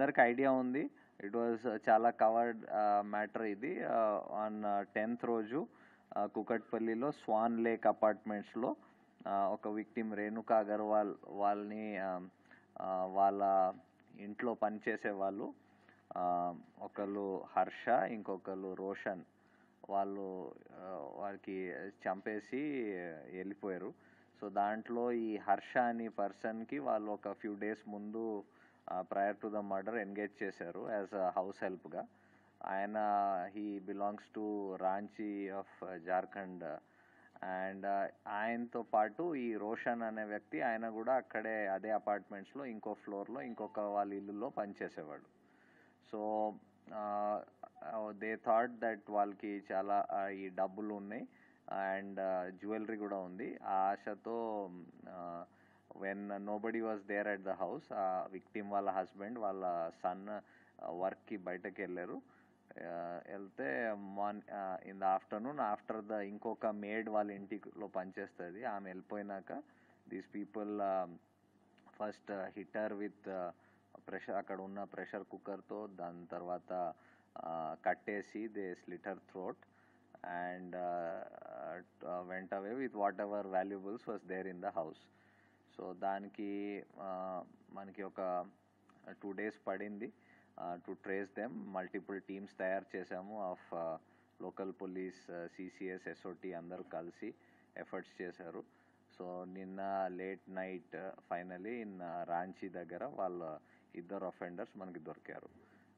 అందరికి ఐడియా ఉంది. It was చాలా కవర్డ్ మ్యాటర్ ఇది. ఆన్ 10th రోజు కుకట్పల్లిలో స్వాన్ లేక్ అపార్ట్మెంట్స్లో ఒక విక్టిమ్ రేణుకా అగర్వాల్ వాళ్ళని వాళ్ళ ఇంట్లో పనిచేసే వాళ్ళు ఒకళ్ళు హర్ష, ఇంకొకళ్ళు రోషన్, వాళ్ళకి చంపేసి వెళ్ళిపోయారు. సో దాంట్లో ఈ హర్ష అనే పర్సన్కి వాళ్ళు ఒక ఫ్యూ డేస్ ముందు prior to the murder engage చేశారు యాజ్ అ హౌస్ హెల్ప్గా. ఆయన he belongs to Ranchi of Jharkhand. And ఆయనతో పాటు ఈ రోషన్ అనే వ్యక్తి, ఆయన కూడా అక్కడే అదే అపార్ట్మెంట్స్లో ఇంకో ఫ్లోర్లో ఇంకొక వాళ్ళ ఇల్లులో పనిచేసేవాడు. సో దే థాట్ దట్ వాళ్ళకి చాలా ఈ డబ్బులు ఉన్నాయి అండ్ జ్యువెలరీ కూడా ఉంది. ఆ ఆశతో when nobody was there at the house, ఆ విక్టిమ్ వాళ్ళ హస్బెండ్ వాళ్ళ సన్ వర్క్కి బయటకు వెళ్ళారు. వెళ్తే in the afternoon after the ఇంకొక మేడ్ వాళ్ళ ఇంటిలో పనిచేస్తుంది, ఆమె వెళ్ళిపోయినాక these people first hit her with pressure, అక్కడ ఉన్న ప్రెషర్ కుక్కర్తో, దాని తర్వాత కట్టేసి they slit her throat and went away with whatever valuables was there in the house. So దానికి మనకి ఒక 2 days పడింది to trace them. Multiple teams తయారు చేసాము of local police, CCS, SOT అందరూ కలిసి ఎఫర్ట్స్ చేశారు. సో నిన్న late night finally in Ranchi దగ్గర వాళ్ళ ఇద్దరు అఫెండర్స్ మనకి దొరికారు.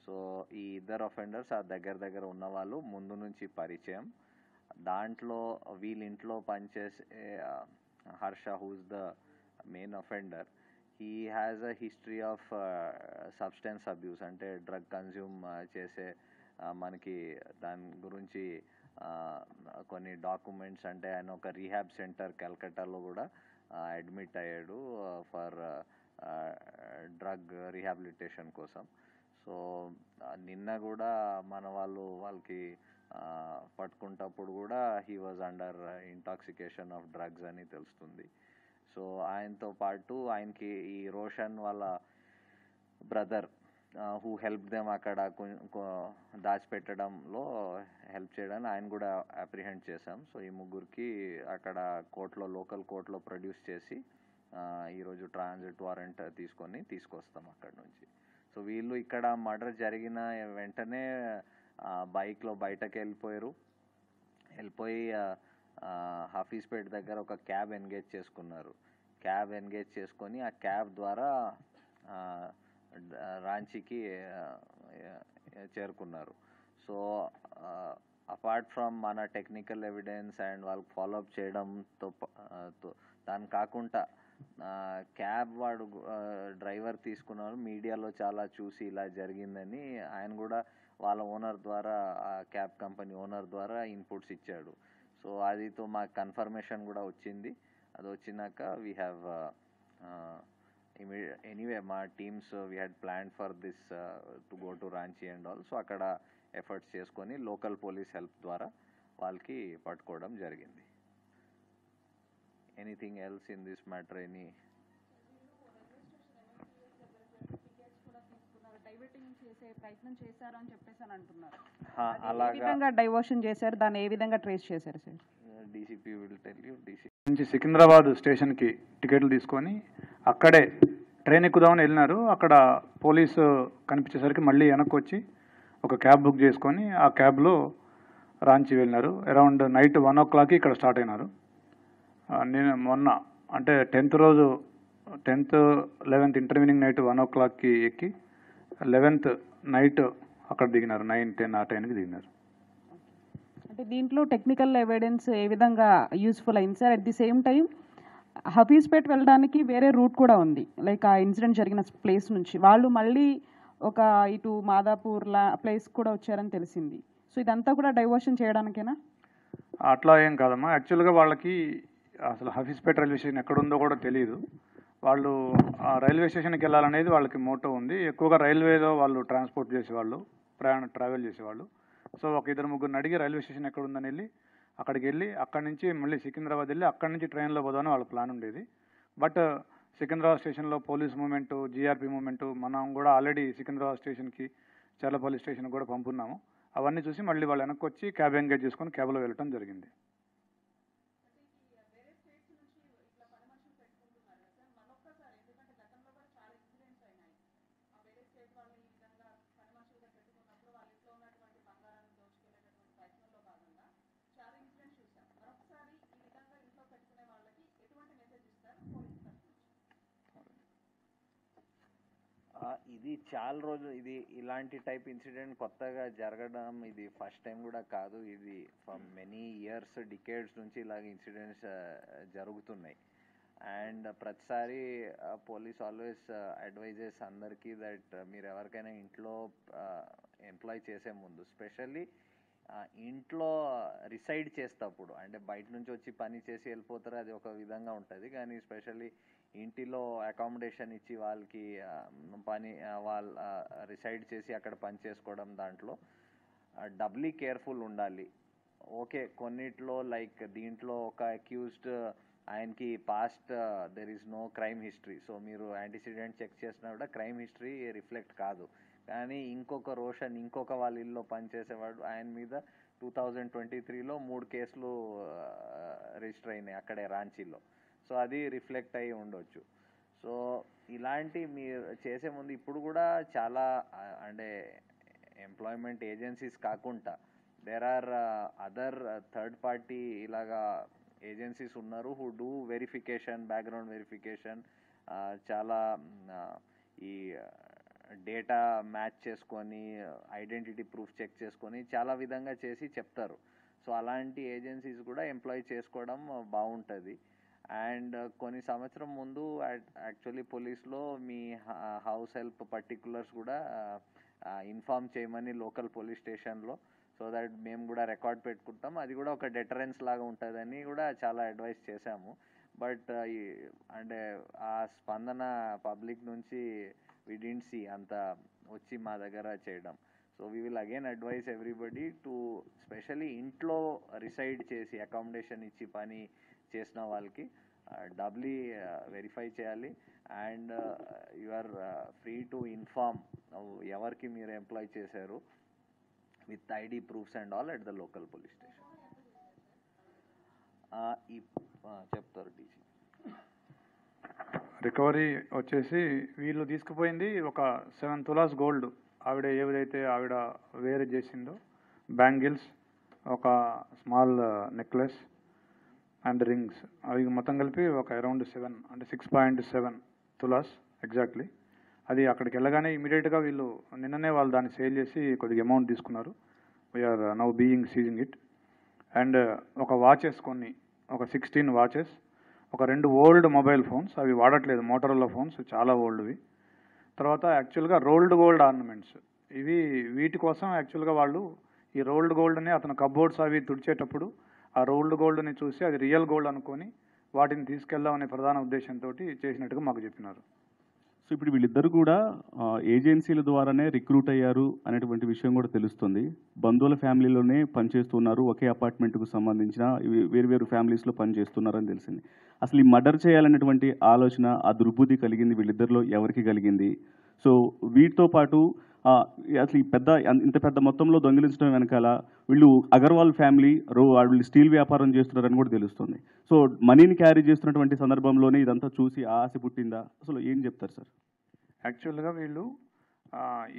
సో ఈ ఇద్దరు అఫెండర్స్ ఆ దగ్గర ఉన్న వాళ్ళు ముందు నుంచి పరిచయం. దాంట్లో వీళ్ళింట్లో పనిచేసే Harsha, who's the main offender, he has a history of substance abuse, అంటే డ్రగ్ కన్జ్యూమ్ చేసే మనకి దాని గురించి కొన్ని డాక్యుమెంట్స్, అంటే ఆయన ఒక రీహాబ్ సెంటర్ కల్కట్టాలో కూడా అడ్మిట్ అయ్యాడు ఫర్ డ్రగ్ రీహాబిలిటేషన్ కోసం. సో నిన్న కూడా మన వాళ్ళకి పట్టుకుంటప్పుడు కూడా he was under intoxication of drugs అని తెలుస్తుంది. సో ఆయనతో పాటు ఆయనకి ఈ రోషన్ వాళ్ళ బ్రదర్ హూ హెల్ప్ దెమ్ అక్కడ దాచిపెట్టడంలో హెల్ప్ చేయడానికి ఆయన కూడా అప్రిహెండ్ చేశాం. సో ఈ ముగ్గురికి అక్కడ కోర్టులో, లోకల్ కోర్టులో ప్రొడ్యూస్ చేసి ఈరోజు ట్రాన్సిట్ వారెంట్ తీసుకొస్తాం అక్కడ నుంచి. సో వీళ్ళు ఇక్కడ మర్డర్ జరిగిన వెంటనే బైక్లో బయటకు వెళ్ళిపోయి హఫీజ్పేట్ దగ్గర ఒక క్యాబ్ ఎంగేజ్ చేసుకొని ఆ క్యాబ్ ద్వారా రాంచీకి చేరుకున్నారు. సో అపార్ట్ ఫ్రమ్ మన టెక్నికల్ ఎవిడెన్స్ అండ్ వాళ్ళకి ఫాలోఅప్ చేయడంతో దాని కాకుండా క్యాబ్ వాడు డ్రైవర్ తీసుకున్నారు, మీడియాలో చాలా చూసి ఇలా జరిగిందని ఆయన కూడా వాళ్ళ ఓనర్ ద్వారా, ఆ క్యాబ్ కంపెనీ ఓనర్ ద్వారా ఇన్పుట్స్ ఇచ్చాడు. సో అదితో మాకు కన్ఫర్మేషన్ కూడా వచ్చింది. అది వచ్చినాక వీ హ్యావ్ ఎనీవే మా teams we had plan for this to go to Ranchi and all. So అక్కడ ఎఫర్ట్స్ చేసుకొని లోకల్ పోలీస్ హెల్ప్ ద్వారా వాళ్ళకి పట్టుకోవడం జరిగింది. Anything else in this matter? అలాగా డైవర్షన్ చేశారు, దాన్ని ఏ విధంగా ట్రేస్ చేశారు sir? DCP will tell you. నుంచి సికింద్రాబాద్ స్టేషన్కి టికెట్లు తీసుకొని అక్కడే ట్రైన్ ఎక్కుదామని వెళ్ళినారు. అక్కడ పోలీసు కనిపించేసరికి మళ్ళీ వెనక్కి వచ్చి ఒక క్యాబ్ బుక్ చేసుకొని ఆ క్యాబ్లో రాంచీ వెళ్ళినారు. అరౌండ్ నైట్ 1 o'clock ఇక్కడ స్టార్ట్ అయినారు. నేను మొన్న అంటే 10th రోజు 10th 11th intervening night 1 o'clock ఎక్కి 11th నైట్ అక్కడ దిగినారు. 9, 10 ఆ టైంకి దిగినారు. అంటే దీంట్లో టెక్నికల్ ఎవిడెన్స్ ఏ విధంగా యూస్ఫుల్ అయింది sir? At the same time Hafeezpet వెళ్ళడానికి వేరే రూట్ కూడా ఉంది, లైక్ ఆ ఇన్సిడెంట్ జరిగిన ప్లేస్ నుంచి వాళ్ళు మళ్ళీ ఒక ఇటు మాదాపూర్లా ప్లేస్ కూడా వచ్చారని తెలిసింది. సో ఇదంతా కూడా డైవర్షన్ చేయడానికేనా? అట్లా ఏం కాదమ్మా. యాక్చువల్గా వాళ్ళకి అసలు హఫీజ్పేట్ రైల్వే స్టేషన్ ఎక్కడుందో కూడా తెలియదు. వాళ్ళు ఆ రైల్వే స్టేషన్కి వెళ్ళాలనేది వాళ్ళకి మోటో ఉంది. ఎక్కువగా రైల్వేలో వాళ్ళు ట్రాన్స్పోర్ట్ చేసేవాళ్ళు, ట్రావెల్ చేసేవాళ్ళు. సో ఒక 2-3 అడిగి రైల్వే స్టేషన్ ఎక్కడ ఉందని వెళ్ళి అక్కడికి వెళ్ళి అక్కడి నుంచి మళ్ళీ సికింద్రాబాద్ వెళ్ళి అక్కడి నుంచి ట్రైన్లో పోదామని వాళ్ళ ప్లాన్ ఉండేది. బట్ సికింద్రాబాద్ స్టేషన్లో పోలీస్ మూమెంటు, జీఆర్పీ మూమెంటు, మనం కూడా ఆల్రెడీ సికింద్రాబాద్ స్టేషన్కి చర్లపల్లి స్టేషన్కి కూడా పంపున్నాము. అవన్నీ చూసి మళ్ళీ వాళ్ళు వెనక్కి వచ్చి క్యాబ్ ఎంగేజ్ చేసుకొని క్యాబ్లో వెళ్ళటం జరిగింది. ఇది చాలా రోజులు ఇలాంటి టైప్ ఇన్సిడెంట్ కొత్తగా జరగడం ఇది ఫస్ట్ టైం కూడా కాదు. ఇది ఫ్రమ్ మెనీ ఇయర్స్, డికేడ్స్ నుంచి ఇలాగ ఇన్సిడెంట్స్ జరుగుతున్నాయి. అండ్ ప్రతిసారి పోలీస్ ఆల్వేస్ అడ్వైజెస్ అందరికీ దట్ మీరు ఎవరికైనా ఇంట్లో ఎంప్లాయ్ చేసే ముందు, స్పెషల్లీ ఇంట్లో రిసైడ్ చేసేటప్పుడు, అంటే బయట నుంచి వచ్చి పని చేసి వెళ్ళిపోతారు, అది ఒక విధంగా ఉంటుంది. కానీ స్పెషల్లీ ఇంటిలో అకామిడేషన్ ఇచ్చి వాళ్ళకి వాళ్ళ రిసైడ్ చేసి అక్కడ పని చేసుకోవడం, దాంట్లో డబ్లీ కేర్ఫుల్ ఉండాలి. ఓకే, కొన్నిట్లో లైక్ దీంట్లో ఒక అక్యూజ్డ్ ఆయనకి past there is no crime history, so మీరు యాంటీసిడెంట్ చెక్ చేసినా కూడా క్రైమ్ హిస్టరీ రిఫ్లెక్ట్ కాదు. కానీ ఇంకొక రోషన్, ఇంకొక వాళ్ళ ఇల్లు పనిచేసేవాడు, ఆయన మీద 2023లో 3 కేసులు రిజిస్టర్ అయినాయి అక్కడే రాంచీలో. సో అది రిఫ్లెక్ట్ అయ్యి ఉండొచ్చు. సో ఇలాంటి మీరు చేసే ముందు ఇప్పుడు కూడా చాలా అంటే ఎంప్లాయ్మెంట్ ఏజెన్సీస్ కాకుండా there are other third party ఇలాగా ఏజెన్సీస్ ఉన్నారు who do verification, background verification, చాలా ఈ డేటా మ్యాచ్ చేసుకొని ఐడెంటిటీ ప్రూఫ్ చెక్ చేసుకొని చాలా విధంగా చేసి చెప్తారు. సో అలాంటి ఏజెన్సీస్ కూడా ఎంప్లాయ్ చేసుకోవడం బాగుంటుంది. అండ్ కొన్ని సంవత్సరం ముందు యాక్చువల్లీ పోలీస్లో మీ హౌస్ హెల్ప్ పర్టికులర్స్ కూడా ఇన్ఫార్మ్ చేయమని లోకల్ పోలీస్ స్టేషన్లో, సో దట్ మేము కూడా రికార్డ్ పెట్టుకుంటాం, అది కూడా ఒక డెటరెన్స్ లాగా ఉంటుందని కూడా చాలా అడ్వైస్ చేశాము. బట్ అంటే ఆ స్పందన పబ్లిక్ నుంచి వి డిడ్ంట్ సీ అంత వచ్చి మా దగ్గర చేయడం. So we will again advise everybody to specially ఇంట్లో రిసైడ్ చేసి అకామిడేషన్ ఇచ్చి పని చేసిన వాళ్ళకి డబ్లీ వెరిఫై చేయాలి. And you are free to inform ఎవరికి మీరు ఎంప్లాయ్ చేశారు with ID proofs and all at the local police station. చెప్తారు డీసీ. రికవరీ వచ్చేసి వీళ్ళు తీసుకుపోయింది ఒక 7 తులాస్ గోల్డ్, ఆవిడ ఆవిడ వేర్ చేసిందో బ్యాంగిల్స్, ఒక స్మాల్ నెక్లెస్ అండ్ రింగ్స్, అవి మొత్తం కలిపి ఒక అరౌండ్ 7 అంటే 6.7 తులాస్ ఎగ్జాక్ట్లీ. అది అక్కడికి వెళ్ళగానే ఇమీడియట్గా వీళ్ళు నిన్ననే వాళ్ళు దాన్ని సేల్ చేసి కొద్దిగా అమౌంట్ తీసుకున్నారు. We are now being seizing it. And ఒక వాచెస్ ఒక 16 వాచెస్, ఒక 2 ఓల్డ్ మొబైల్ ఫోన్స్, అవి వాడట్లేదు, మోటరోలా ఫోన్స్, చాలా ఓల్డ్వి. తర్వాత యాక్చువల్గా రోల్డ్ గోల్డ్ ఆర్నమెంట్స్, వీటి కోసం యాక్చువల్గా వాళ్ళు ఈ రోల్డ్ గోల్డ్ని అతను కబోర్డ్స్ అవి తుడిచేటప్పుడు ఆ రోల్డ్ గోల్డ్ని చూసి అది రియల్ గోల్డ్ అనుకొని వాటిని తీసుకెళ్దామనే ప్రధాన ఉద్దేశంతో చేసినట్టుగా మాకు చెప్పినారు. సో ఇప్పుడు వీళ్ళిద్దరు కూడా ఏజెన్సీల ద్వారానే రిక్రూట్ అయ్యారు అనేటువంటి విషయం కూడా తెలుస్తుంది. బంధువుల ఫ్యామిలీలోనే పనిచేస్తున్నారు, ఒకే అపార్ట్మెంట్కు సంబంధించిన వేరు ఫ్యామిలీస్లో పనిచేస్తున్నారని తెలిసింది. అసలు ఈ మర్డర్ చేయాలనేటువంటి ఆలోచన, ఆ దుర్బుద్ధి కలిగింది వీళ్ళిద్దరిలో ఎవరికి కలిగింది? సో వీటితో పాటు అసలు ఇంత పెద్ద మొత్తంలో దొంగిలించడం వెనకాల వీళ్ళు అగర్వాల్ ఫ్యామిలీ వీళ్ళు స్టీల్ వ్యాపారం చేస్తున్నారని కూడా తెలుస్తుంది. సో మనీని క్యారీ చేస్తున్నటువంటి సందర్భంలోనే ఇదంతా చూసి ఆశ పుట్టిందా? అసలు ఏం చెప్తారు సార్? యాక్చువల్గా వీళ్ళు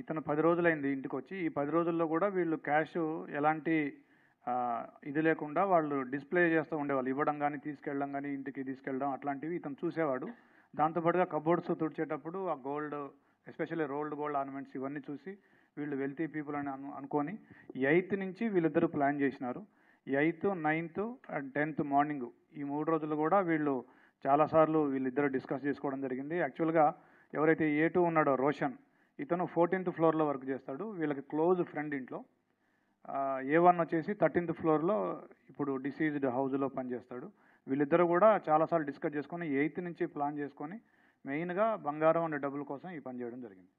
ఇతను 10 రోజులైంది ఇంటికి వచ్చి, ఈ 10 రోజుల్లో కూడా వీళ్ళు క్యాష్ ఎలాంటి ఇది లేకుండా వాళ్ళు డిస్ప్లే చేస్తూ ఉండేవాళ్ళు, ఇవ్వడం కానీ తీసుకెళ్ళడం కానీ ఇంటికి తీసుకెళ్ళడం అట్లాంటివి ఇతను చూసేవాడు. దాంతోపాటుగా కబోర్డ్స్ తుడిచేటప్పుడు ఆ gold, especially rolled gold ornaments ఇవన్నీ చూసి వీళ్ళు వెల్తీ పీపుల్ అని అనుకొని 8th నుంచి వీళ్ళిద్దరూ ప్లాన్ చేసినారు. 8th, 9th and 10th morning, ఈ 3 రోజులు కూడా వీళ్ళు చాలాసార్లు వీళ్ళిద్దరూ డిస్కస్ చేసుకోవడం జరిగింది. యాక్చువల్గా ఎవరైతే A2 ఉన్నాడో రోషన్, ఇతను 14th ఫ్లోర్లో వర్క్ చేస్తాడు, వీళ్ళకి క్లోజ్ ఫ్రెండ్ ఇంట్లో. A1 వచ్చేసి 13th ఫ్లోర్లో ఇప్పుడు డిసీజ్డ్ హౌస్లో పనిచేస్తాడు. వీళ్ళిద్దరూ కూడా చాలాసార్లు డిస్కస్ చేసుకొని 8th నుంచి ప్లాన్ చేసుకొని మెయిన్గా బంగారం అండ్ డబ్బుల కోసం ఈ పని చేయడం జరిగింది.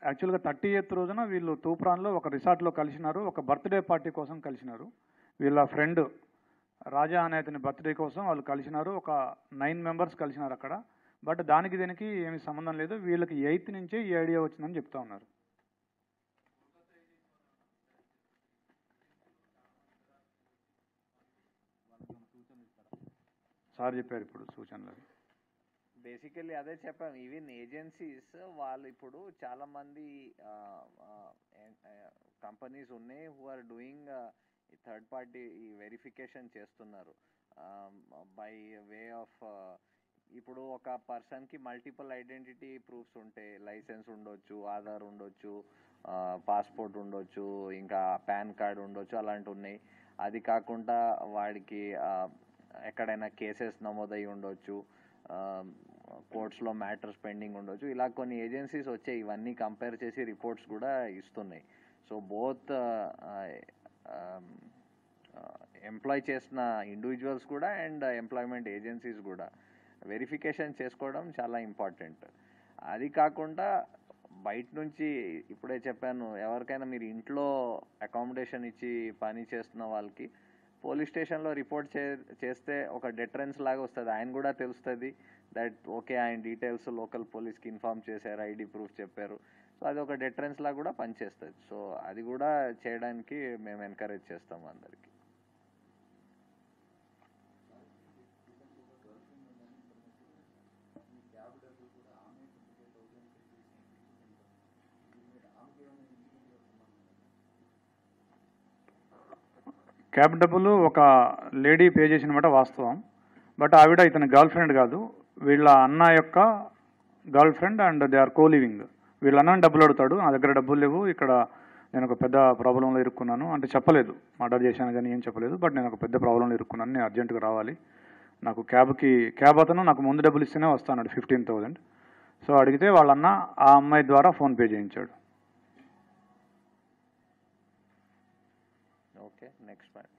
యాక్చువల్గా 30th రోజున వీళ్ళు తూప్రాన్లో ఒక రిసార్ట్లో కలిసినారు, ఒక బర్త్డే పార్టీ కోసం కలిసినారు. వీళ్ళ ఫ్రెండ్ రాజా అనే అతని బర్త్డే కోసం వాళ్ళు కలిసినారు. ఒక 9 మెంబర్స్ కలిసినారు అక్కడ. బట్ దానికి దీనికి ఏమి సంబంధం లేదు. వీళ్ళకి 8th నుంచే ఈ ఐడియా వచ్చిందని చెప్తా ఉన్నారు. సార్ చెప్పారు ఇప్పుడు సూచనలు. బేసికలీ అదే చెప్పాను. ఈవెన్ ఏజెన్సీస్ వాళ్ళు ఇప్పుడు చాలా మంది కంపెనీస్ ఉన్నాయి who are doing third party verification చేస్తున్నారు బై వే ఆఫ్ ఇప్పుడు ఒక పర్సన్కి మల్టిపుల్ ఐడెంటిటీ ప్రూఫ్స్ ఉంటాయి. లైసెన్స్ ఉండొచ్చు, ఆధార్ ఉండొచ్చు, పాస్పోర్ట్ ఉండొచ్చు, ఇంకా పాన్ కార్డ్ ఉండొచ్చు, అలాంటివి ఉన్నాయి. అది కాకుండా వాడికి ఎక్కడైనా కేసెస్ నమోదై ఉండొచ్చు, కోర్ట్స్లో మ్యాటర్స్ పెండింగ్ ఉండొచ్చు. ఇలా కొన్ని ఏజెన్సీస్ వచ్చాయి, ఇవన్నీ కంపేర్ చేసి రిపోర్ట్స్ కూడా ఇస్తున్నాయి. సో బోత్ ఎంప్లాయ్ చేసిన ఇండివిజువల్స్ కూడా అండ్ ఎంప్లాయ్మెంట్ ఏజెన్సీస్ కూడా వెరిఫికేషన్ చేసుకోవడం చాలా ఇంపార్టెంట్. అది కాకుండా బయట నుంచి ఇప్పుడే చెప్పాను, ఎవరికైనా మీరు ఇంట్లో అకామిడేషన్ ఇచ్చి పని చేస్తున్న వాళ్ళకి పోలీస్ స్టేషన్లో రిపోర్ట్ చేస్తే ఒక డెటరెన్స్ లాగా వస్తుంది. ఆయన కూడా తెలుస్తుంది దట్ ఓకే ఆయన డీటెయిల్స్ లోకల్ పోలీస్కి ఇన్ఫార్మ్ చేశారు, ఐడి ప్రూఫ్ చెప్పారు. సో అది ఒక డెటరెన్స్ లాగా కూడా పనిచేస్తుంది. సో అది కూడా చేయడానికి మేము ఎంకరేజ్ చేస్తాము అందరికీ. క్యాబ్ డబ్బులు ఒక లేడీ పే చేసినమాట వాస్తవం. బట్ ఆవిడ ఇతని గర్ల్ ఫ్రెండ్ కాదు, వీళ్ళ అన్న యొక్క girl friend and they are co living. వీళ్ళ అన్న డబ్బులు అడుగుతాడు, నా దగ్గర డబ్బులు లేవు, ఇక్కడ నేను ఒక పెద్ద ప్రాబ్లంలో ఇరుక్కున్నాను అంటే చెప్పలేదు, మర్డర్ చేశాను కానీ ఏం చెప్పలేదు. బట్ నేను ఒక పెద్ద ప్రాబ్లంలో ఇరుక్కున్నాను, నేను అర్జెంటుగా రావాలి, నాకు క్యాబ్ అతను నాకు ముందు డబ్బులు ఇస్తేనే వస్తాను 15,000. సో అడిగితే వాళ్ళన్న ఆ అమ్మాయి ద్వారా ఫోన్పే చేయించాడు. Okay, next ma'am.